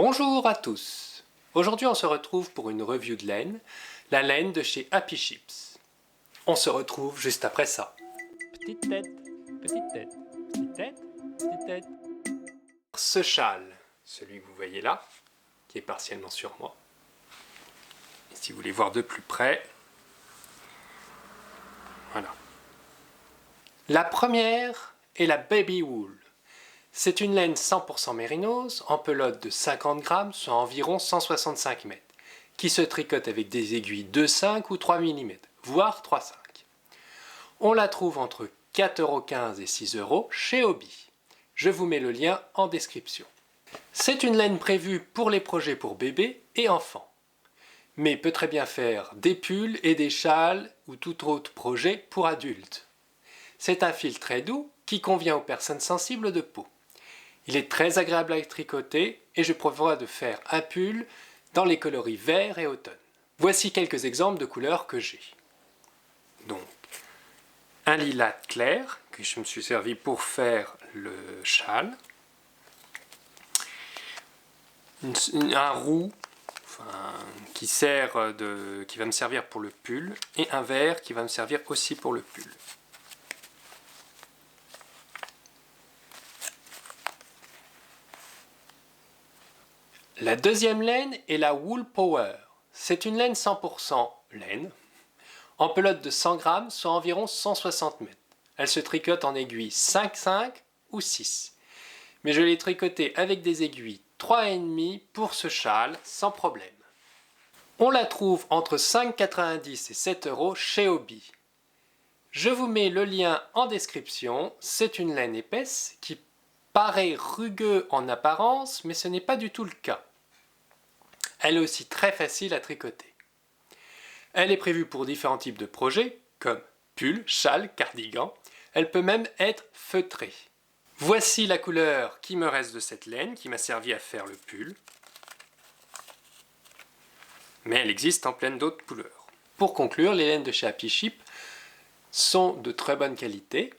Bonjour à tous. Aujourd'hui on se retrouve pour une review de laine, la laine de chez Happy Chips. On se retrouve juste après ça. Petite tête, petite tête, petite tête, petite tête. Ce châle, celui que vous voyez là, qui est partiellement sur moi. Et si vous voulez voir de plus près, voilà. La première est la Baby Wool. C'est une laine 100% mérinos en pelote de 50 grammes, soit environ 165 mètres, qui se tricote avec des aiguilles 2,5 ou 3 mm, voire 3,5. On la trouve entre 4,15 € et 6 € chez Hobby. Je vous mets le lien en description. C'est une laine prévue pour les projets pour bébés et enfants, mais peut très bien faire des pulls et des châles ou tout autre projet pour adultes. C'est un fil très doux qui convient aux personnes sensibles de peau. Il est très agréable à tricoter et je prévois de faire un pull dans les coloris vert et automne. Voici quelques exemples de couleurs que j'ai. Donc, un lilas clair que je me suis servi pour faire le châle. Un roux qui va me servir pour le pull et un vert qui va me servir aussi pour le pull. La deuxième laine est la Wool Power. C'est une laine 100% laine, en pelote de 100 grammes, soit environ 160 mètres. Elle se tricote en aiguilles 5,5 ou 6. Mais je l'ai tricotée avec des aiguilles 3,5 pour ce châle, sans problème. On la trouve entre 5,90 et 7 € chez Hobby. Je vous mets le lien en description. C'est une laine épaisse qui paraît rugueux en apparence, mais ce n'est pas du tout le cas. Elle est aussi très facile à tricoter. Elle est prévue pour différents types de projets, comme pull, châle, cardigan. Elle peut même être feutrée. Voici la couleur qui me reste de cette laine, qui m'a servi à faire le pull. Mais elle existe en plein d'autres couleurs. Pour conclure, les laines de chez Happy Chips sont de très bonne qualité,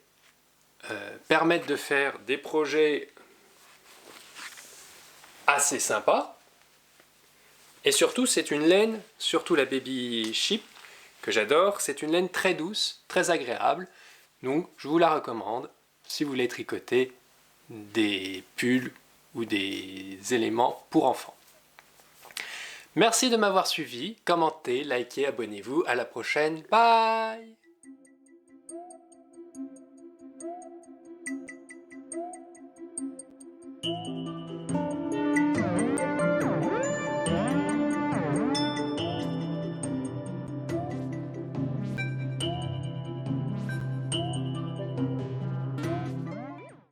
permettent de faire des projets assez sympas. Et surtout, c'est une laine, surtout la Baby Chip, que j'adore. C'est une laine très douce, très agréable. Donc, je vous la recommande si vous voulez tricoter des pulls ou des éléments pour enfants. Merci de m'avoir suivi. Commentez, likez, abonnez-vous. À la prochaine. Bye!